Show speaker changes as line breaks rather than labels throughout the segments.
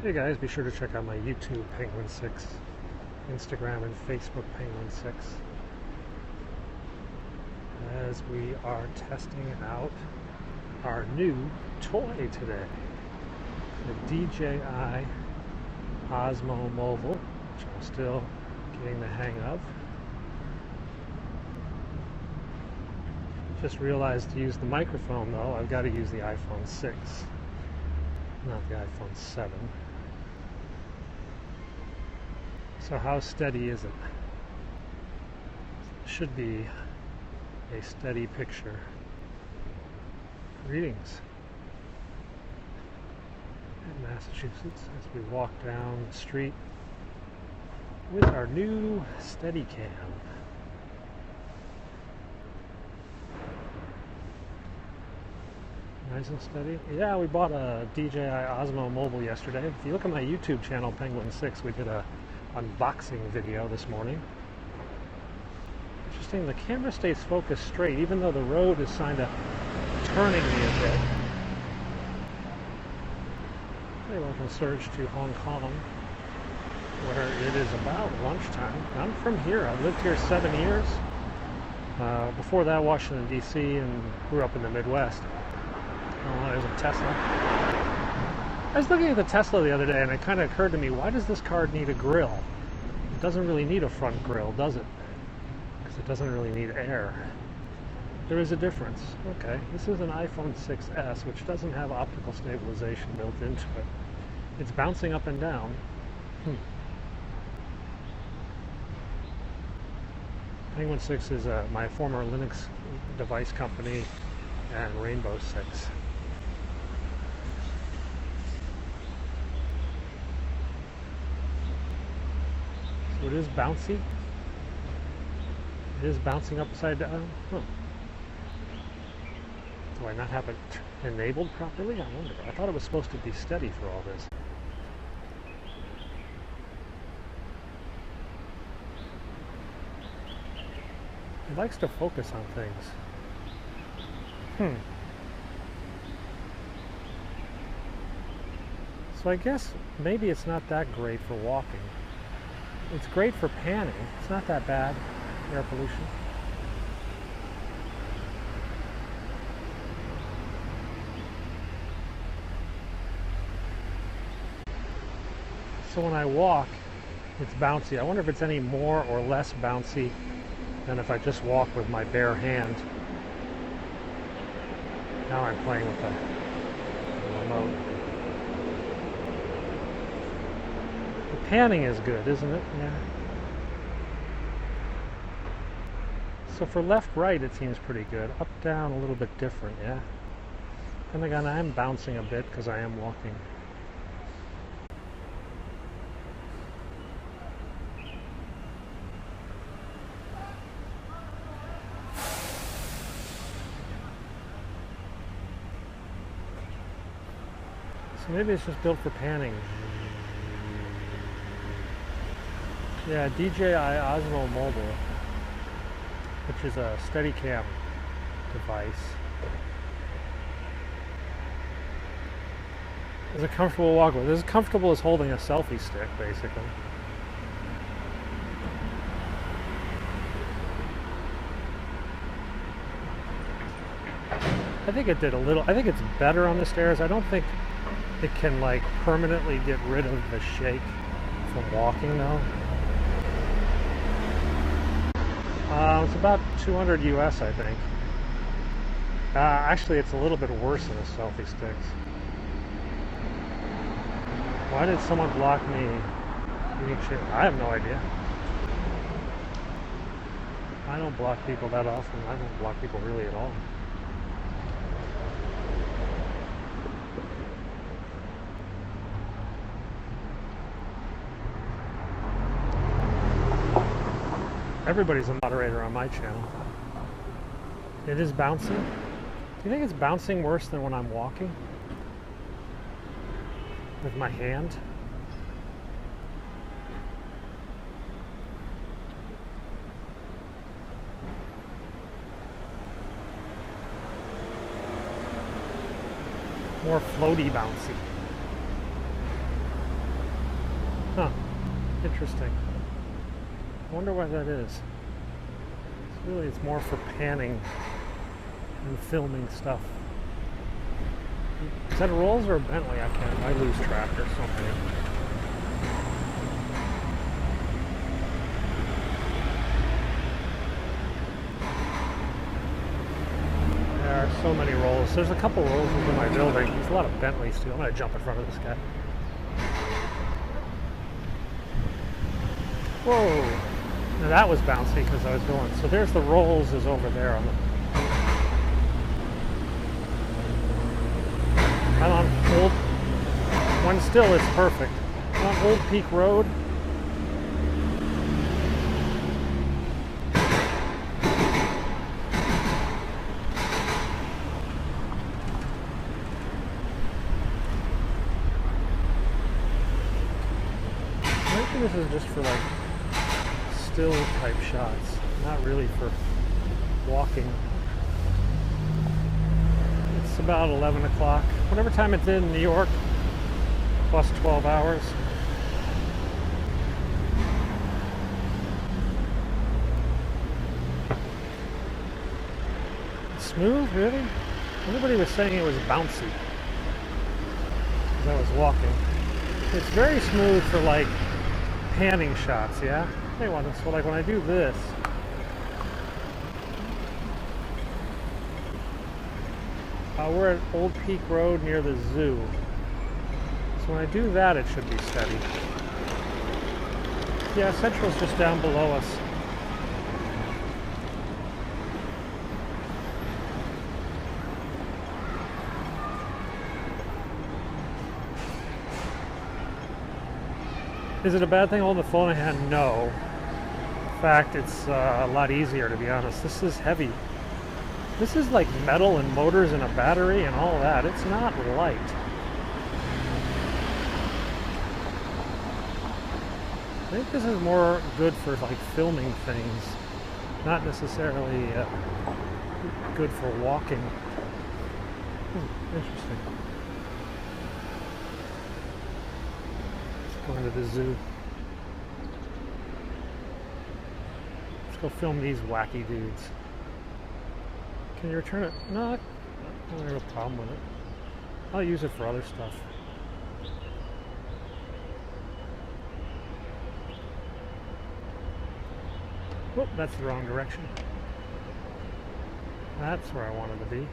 Hey guys, be sure to check out my YouTube Penguin6, Instagram and Facebook Penguin6, as we are testing out our new toy today, the DJI Osmo Mobile, which I'm still getting the hang of. Just realized to use the microphone though, I've got to use the iPhone 6, not the iPhone 7. So how steady is it? Should be a steady picture. Greetings in Massachusetts as we walk down the street with our new Steadicam. Nice and steady. Yeah, we bought a DJI Osmo Mobile yesterday. If you look at my YouTube channel, Penguin6, we did a unboxing video this morning. Interesting, the camera stays focused straight, even though the road is kind of turning me a bit. Hey, welcome Surge to Hong Kong, where it is about lunchtime. I'm from here. I've lived here 7 years. Before that, Washington, D.C., and grew up in the Midwest. Oh, there's a Tesla. I was looking at the Tesla the other day, and it kind of occurred to me, why does this car need a grill? It doesn't really need a front grill, does it? Because it doesn't really need air. There is a difference. Okay, this is an iPhone 6s, which doesn't have optical stabilization built into it. It's bouncing up and down. Penguin6 is my former Linux device company, and Rainbow 6. So it is bouncy. It is bouncing upside down. Huh. Do I not have it enabled properly? I wonder. I thought it was supposed to be steady for all this. It likes to focus on things. So I guess maybe it's not that great for walking. It's great for panning. It's not that bad, air pollution. So when I walk, it's bouncy. I wonder if it's any more or less bouncy than if I just walk with my bare hand. Now I'm playing with the remote. The panning is good, isn't it? Yeah. So for left-right, it seems pretty good. Up-down, a little bit different, yeah. And again, I am bouncing a bit because I am walking. So maybe it's just built for panning. Yeah, DJI Osmo Mobile, which is a Steadicam device, is a comfortable walk with. It's as comfortable as holding a selfie stick, basically. I think it did a little. I think it's better on the stairs. I don't think it can like permanently get rid of the shake from walking though. It's about 200 US, I think. Actually, it's a little bit worse than a selfie stick. Why did someone block me? I have no idea. I don't block people that often. I don't block people really at all. Everybody's a moderator on my channel. It is bouncing. Do you think it's bouncing worse than when I'm walking? With my hand? More floaty bouncy. Huh. Interesting. I wonder why that is. Really, it's more for panning and filming stuff. Is that a Rolls or a Bentley? I lose track. There's so many. There are so many Rolls. There's a couple Rolls within my building. There's a lot of Bentleys too. I'm going to jump in front of this guy. Whoa! Now that was bouncy because I was going. So there's the Rolls is over there on the. I'm on Old. When still, it's perfect. I'm on Old Peak Road. Maybe this is just for like still type shots, not really for walking. It's about 11 o'clock, whatever time it's in New York, plus 12 hours. Smooth, really? Everybody was saying it was bouncy as I was walking. It's very smooth for like panning shots, yeah? Hey, so like when I do this, we're at Old Peak Road near the zoo. So when I do that, it should be steady. Yeah, Central's just down below us. Is it a bad thing holding the phone in hand? No. In fact, it's a lot easier, to be honest. This is heavy. This is like metal and motors and a battery and all that. It's not light. I think this is more good for like filming things, not necessarily good for walking. Interesting. Let's go into the zoo. Let's go film these wacky dudes. Can you return it? No, I don't have a problem with it. I'll use it for other stuff. Whoop, that's the wrong direction. That's where I wanted to be.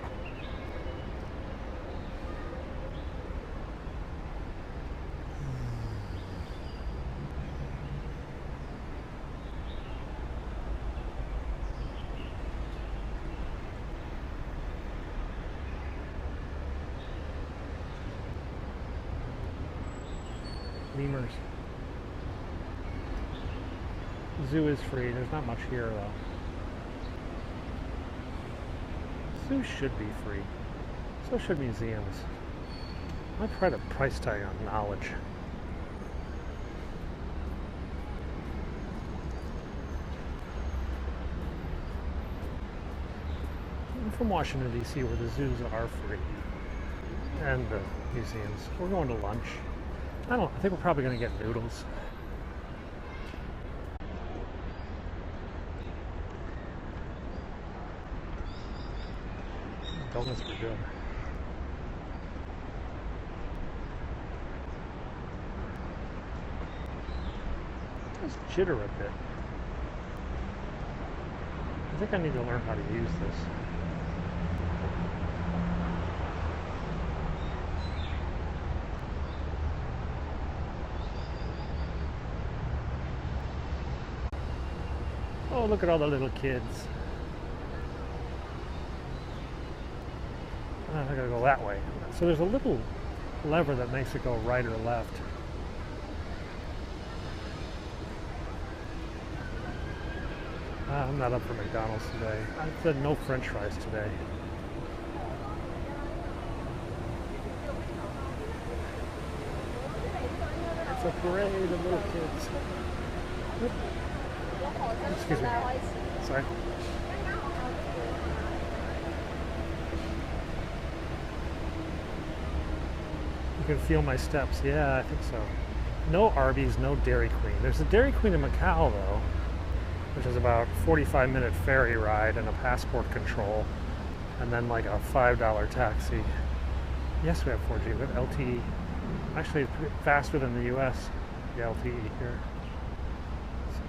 Lemurs. Zoo is free. There's not much here though. Zoo should be free. So should museums. I pride a price tag on knowledge. I'm from Washington, D.C., where the zoos are free. And the museums. We're going to lunch. I think we're probably going to get noodles. Donuts were good. It does jitter a bit. I think I need to learn how to use this. Oh, look at all the little kids. I gotta go that way. So there's a little lever that makes it go right or left. I'm not up for McDonald's today. I said no French fries today. It's a parade of little kids. Oop. Excuse me. Sorry. You can feel my steps. Yeah, I think so. No Arby's, no Dairy Queen. There's a Dairy Queen in Macau though, which is about 45-minute ferry ride and a passport control, and then like a $5 taxi. Yes, we have 4G. We have LTE. Actually, it's faster than the US, the LTE here.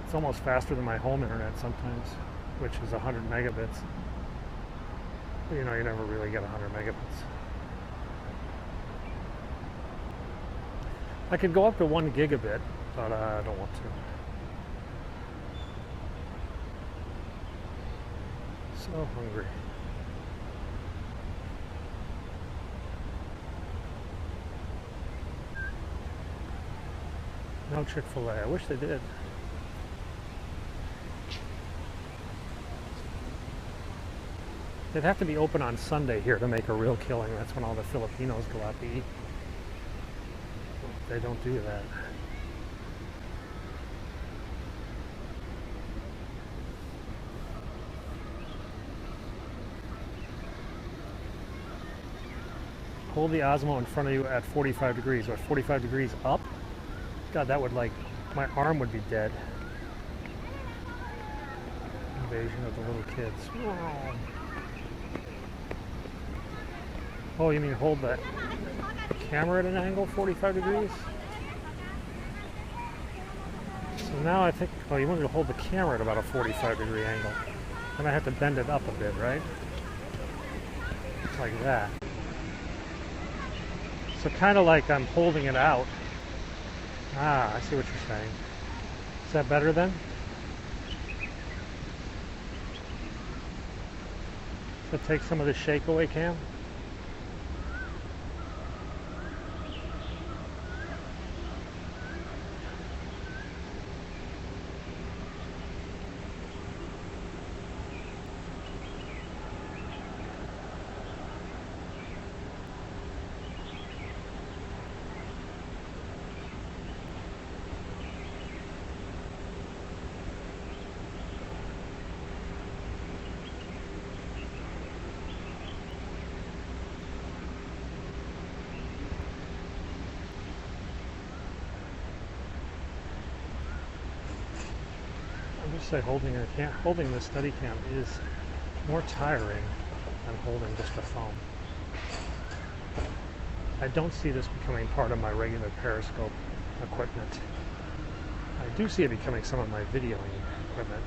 It's almost faster than my home internet sometimes, which is 100 megabits. But, you know, you never really get 100 megabits. I could go up to 1 gigabit, but I don't want to. So hungry. No Chick-fil-A. I wish they did. They'd have to be open on Sunday here to make a real killing. That's when all the Filipinos go out to eat. They don't do that. Hold the Osmo in front of you at 45 degrees. What, 45 degrees up? God, that would like, my arm would be dead. Invasion of the little kids. Oh, you mean hold that camera at an angle 45 degrees? So now I think, oh, you want me to hold the camera at about a 45 degree angle. Then I have to bend it up a bit, right? Like that. So kind of like I'm holding it out. Ah, I see what you're saying. Is that better then? So take some of the shake away, Cam? Say holding the steady cam is more tiring than holding just a phone. I don't see this becoming part of my regular Periscope equipment. I do see it becoming some of my videoing equipment.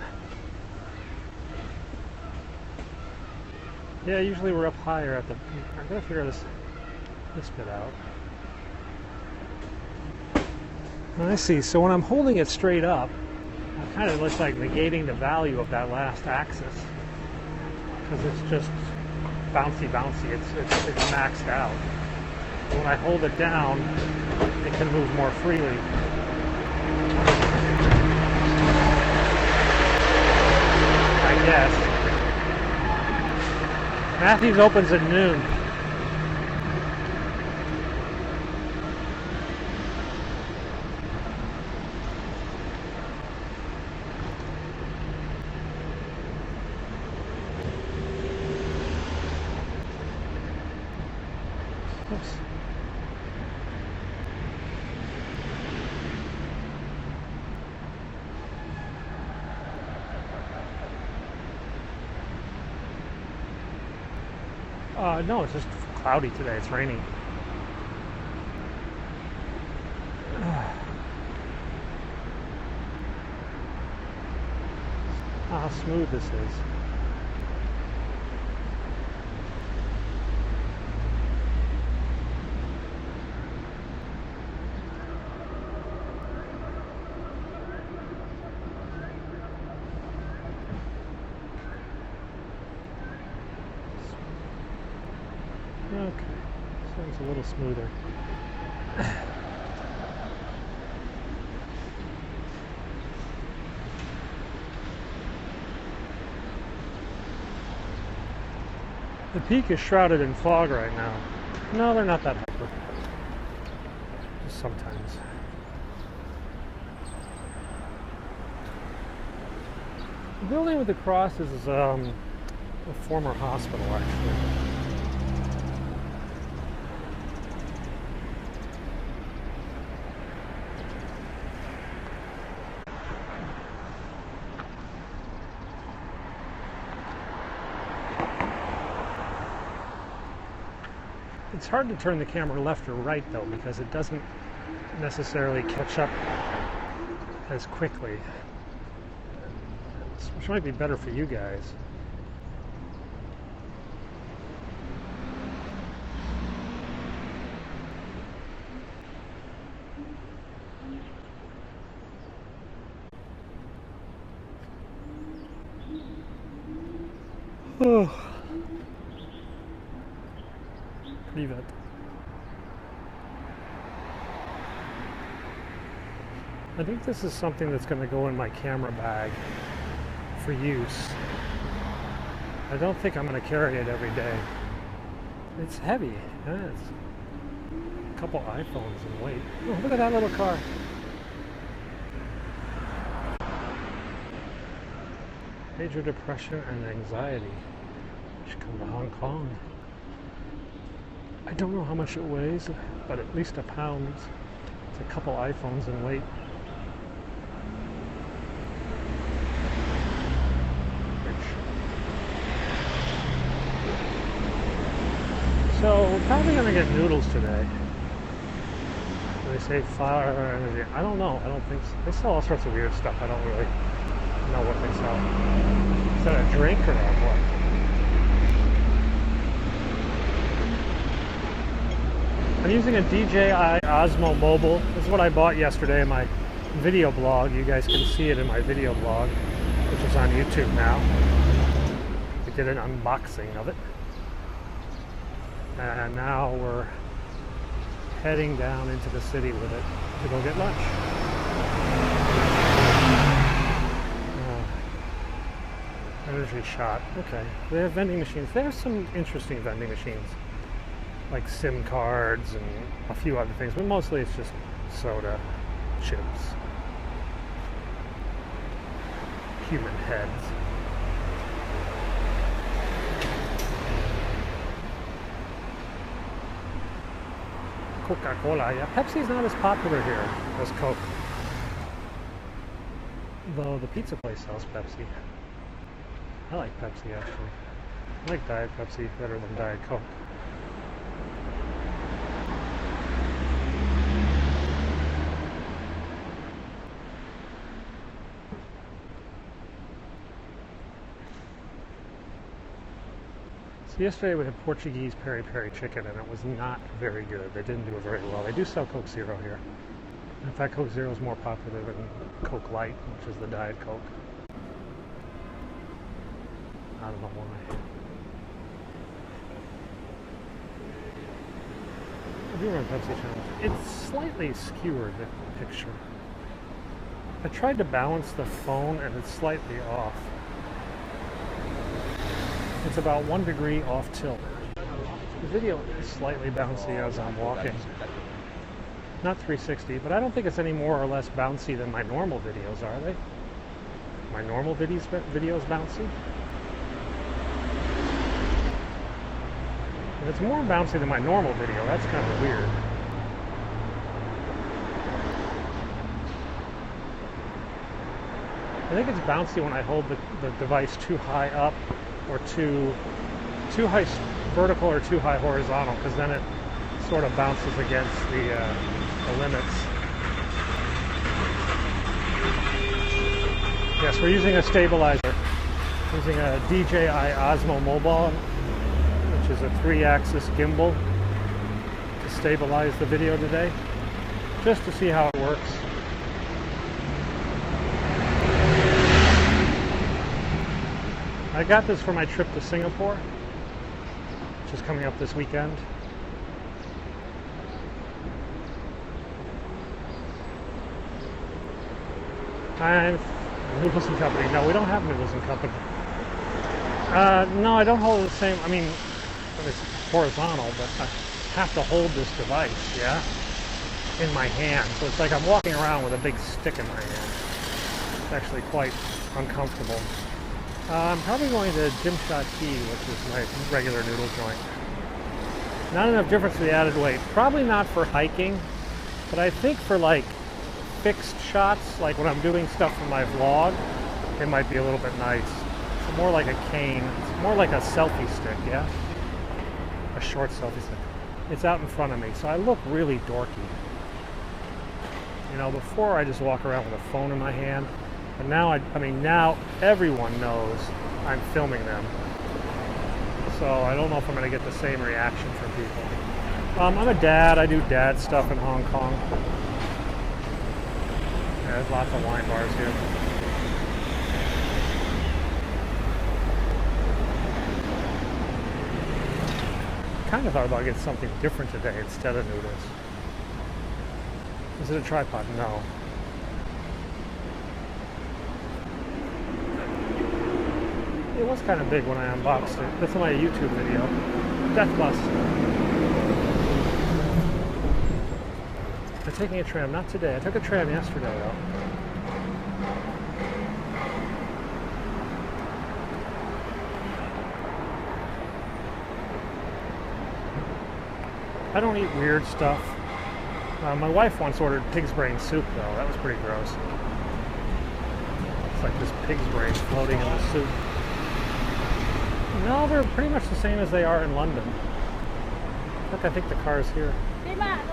Yeah, usually we're up higher at the... I'm going to figure this bit out. I see. So when I'm holding it straight up, it kind of looks like negating the value of that last axis because it's just bouncy. It's maxed out. When I hold it down, it can move more freely. I guess. Matthews opens at noon. Oops. No, it's just cloudy today. It's raining. How smooth this is. Okay, so it's a little smoother. The peak is shrouded in fog right now. No, they're not that hyper. Just sometimes. The building with the cross is a former hospital, actually. It's hard to turn the camera left or right though, because it doesn't necessarily catch up as quickly, which might be better for you guys. Oh. Привет. I think this is something that's going to go in my camera bag for use. I don't think I'm going to carry it every day. It's heavy. Yeah, it's a couple iPhones in weight. Oh, look at that little car. Major depression and anxiety. Should come to Hong Kong. I don't know how much it weighs, but at least a pound. It's a couple iPhones in weight. So we're probably gonna get noodles today. They say fire energy. I don't know. I don't think so. They sell all sorts of weird stuff. I don't really know what they sell. Is that a drink or what? I'm using a DJI Osmo Mobile. This is what I bought yesterday in my video blog. You guys can see it in my video blog, which is on YouTube now. We did an unboxing of it. And now we're heading down into the city with it to go get lunch. Energy shot. Okay. They have vending machines. There's some interesting vending machines, like SIM cards and a few other things, but mostly it's just soda, chips, human heads. Coca-Cola, yeah. Pepsi's not as popular here as Coke. Though the pizza place sells Pepsi. I like Pepsi actually. I like Diet Pepsi better than Diet Coke. Yesterday we had Portuguese peri-peri chicken and it was not very good. They didn't do it very well. They do sell Coke Zero here. In fact, Coke Zero is more popular than Coke Light, which is the Diet Coke. I don't know why. I do run Pepsi channels. It's slightly skewered, the picture. I tried to balance the phone and it's slightly off. It's about 1 degree off tilt. The video is slightly bouncy as I'm walking. Not 360, but I don't think it's any more or less bouncy than my normal videos, are they? My normal videos bouncy? If it's more bouncy than my normal video, that's kind of weird. I think it's bouncy when I hold the device too high up or too high vertical or too high horizontal, because then it sort of bounces against the limits. Yes, we're using a stabilizer. Using a DJI Osmo Mobile, which is a 3-axis gimbal, to stabilize the video today, just to see how it works. I got this for my trip to Singapore, which is coming up this weekend. And Noodles and Company. No, we don't have Noodles and Company. No, I don't hold the same. I mean, it's horizontal, but I have to hold this device, yeah, in my hand. So it's like I'm walking around with a big stick in my hand. It's actually quite uncomfortable. I'm probably going to Dim Sha Tea, which is my regular noodle joint. Not enough difference for the added weight. Probably not for hiking, but I think for like fixed shots, like when I'm doing stuff for my vlog, it might be a little bit nice. It's more like a cane. It's more like a selfie stick, yeah? A short selfie stick. It's out in front of me, so I look really dorky. You know, before I just walk around with a phone in my hand, but now I mean, now everyone knows I'm filming them. So I don't know if I'm going to get the same reaction from people. I'm a dad. I do dad stuff in Hong Kong. Yeah, there's lots of wine bars here. Kind of thought about getting something different today instead of noodles. Is it a tripod? No. It was kind of big when I unboxed it. That's my YouTube video. Death Bus. I'm taking a tram, not today. I took a tram yesterday though. I don't eat weird stuff. My wife once ordered pig's brain soup though. That was pretty gross. It's like this pig's brain floating in the soup. No, they're pretty much the same as they are in London. Look, I think the car's here.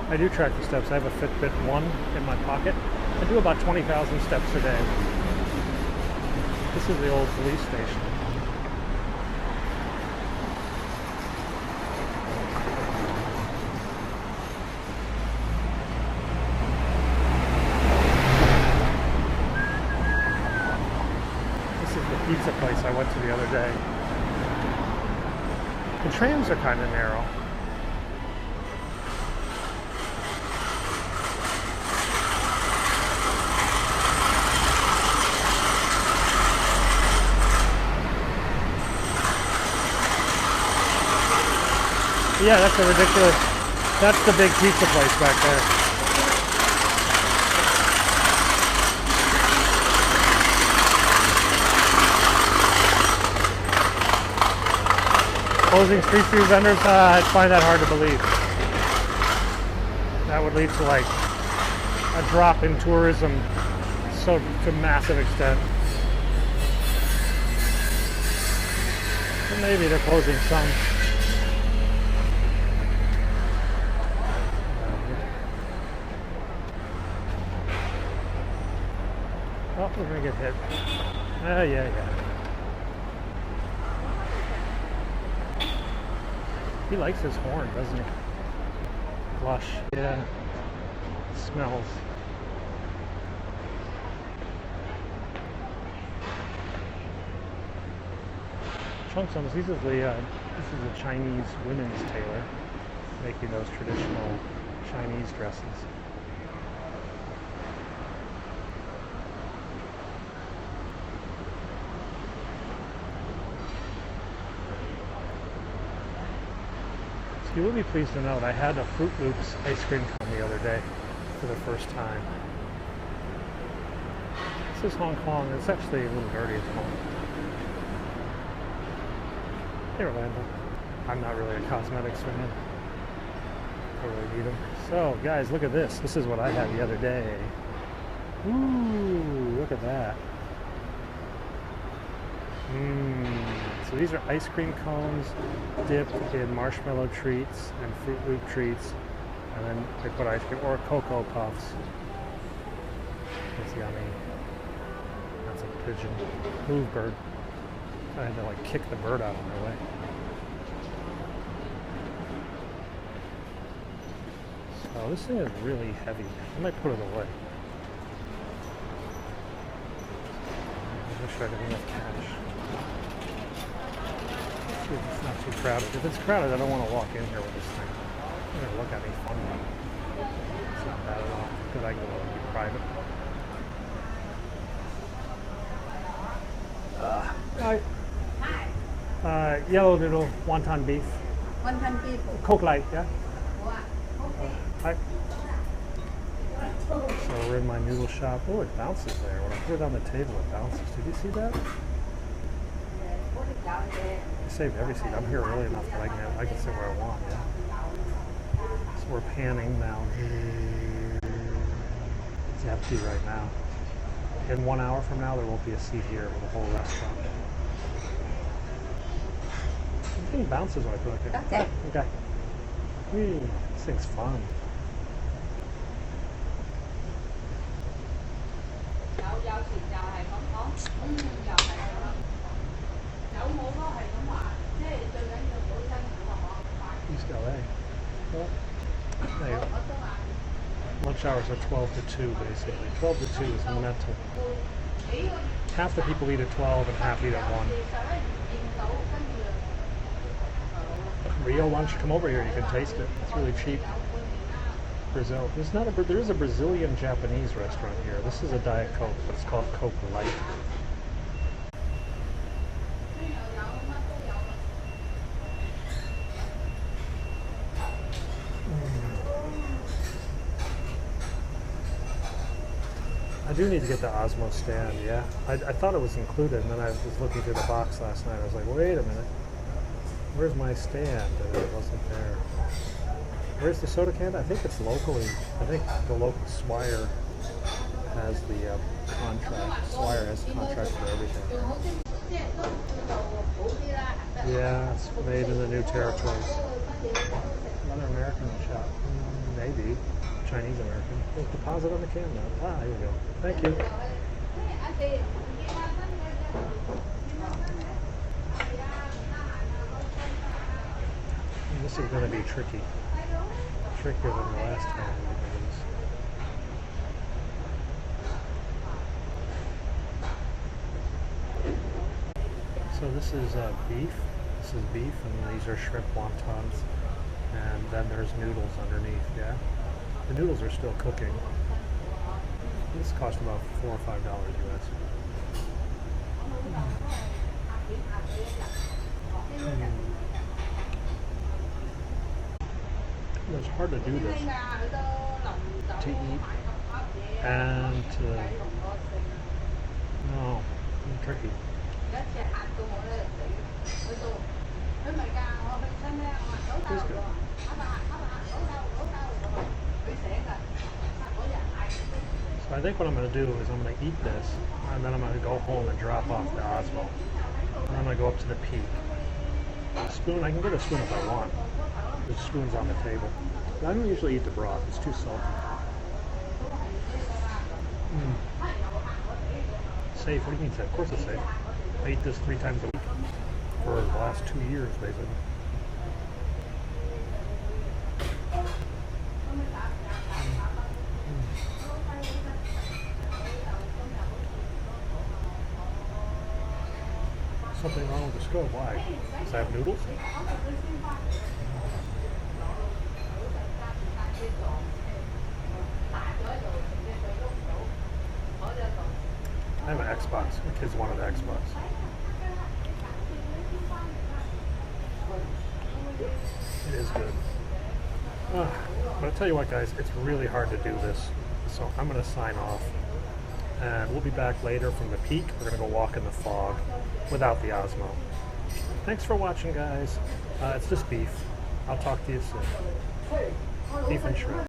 I do track the steps. I have a Fitbit 1 in my pocket. I do about 20,000 steps a day. This is the old police station. This is the pizza place I went to the other day. The trams are kind of narrow. Yeah, that's a ridiculous. That's the big pizza place back there. Closing street food vendors, I'd find that hard to believe. That would lead to like a drop in tourism so to a massive extent. So maybe they're closing some. Oh, we're gonna get hit. Yeah. He likes his horn, doesn't he? Lush. Yeah. Smells. Chunks on this. This is a Chinese women's tailor making those traditional Chinese dresses. You will be pleased to know that I had a Fruit Loops ice cream cone the other day for the first time. This is Hong Kong. It's actually a little dirty at the moment. Hey Orlando. I'm not really a cosmetics fan. I really need them. So guys, look at this. This is what I had the other day. Ooh, look at that. So these are ice cream cones dipped in marshmallow treats and Fruit Loop treats, and then they put ice cream or Cocoa Puffs. It's yummy. That's a pigeon. Move, bird. I had to like kick the bird out of my way. So this thing is really heavy. I might put it away. I wish I had enough cash. It's not too crowded. If it's crowded, I don't want to walk in here with this thing. It's going to look at me funny. It's not bad at all. Because I can go and be private. Hi. Yellow noodle, wonton beef.
Wonton beef.
Coke light, yeah?
Okay.
Hi. So we're in my noodle shop. Oh, it bounces there. When I put it on the table, it bounces. Did you see that? I saved every seat. I'm here early enough that I can sit where I want. Yeah. So we're panning down here. It's empty right now. In 1 hour from now, there won't be a seat here with the whole restaurant. The thing bounces when I put it there.
Okay.
Okay. This thing's fun. East LA. Well, hey, lunch hours are 12 to 2 basically. 12 to 2 is mental. Half the people eat at 12 and half eat at 1. Real lunch, come over here, you can taste it. It's really cheap. Brazil. There is a Brazilian Japanese restaurant here. This is a Diet Coke, but it's called Coke Light. I do need to get the Osmo stand, yeah. I thought it was included, and then I was looking through the box last night. I was like, wait a minute. Where's my stand? And it wasn't there. Where's the soda can? I think it's locally. I think the local Swire has the contract. Swire has contract for everything. Yeah, it's made in the new territories. Another American shop. Maybe. Chinese American. There's deposit on the can now. Ah, here we go. Thank you. This is going to be tricky. Trickier than the last time we did this. So this is beef. This is beef, and these are shrimp wontons. And then there's noodles underneath, yeah? The noodles are still cooking. This cost about $4 or $5 US. It's hard to do this. To eat and to... No, it's tricky. It's good. So I think what I'm going to do is I'm going to eat this, and then I'm going to go home and drop off the Osmo. And I'm going to go up to the peak. A spoon, I can get a spoon if I want. The spoon's on the table. But I don't usually eat the broth, it's too salty. Safe, what do you mean safe? Of course it's safe. I eat this 3 times a week for the last 2 years, basically. Something wrong with the stove. Why? Does it have noodles? I have an Xbox. My kids wanted an Xbox. It is good. But I'll tell you what, guys, it's really hard to do this. So I'm going to sign off. And we'll be back later from the peak. We're going to go walk in the fog without the Osmo. Thanks for watching, guys. It's just beef. I'll talk to you soon. Beef and shrimp.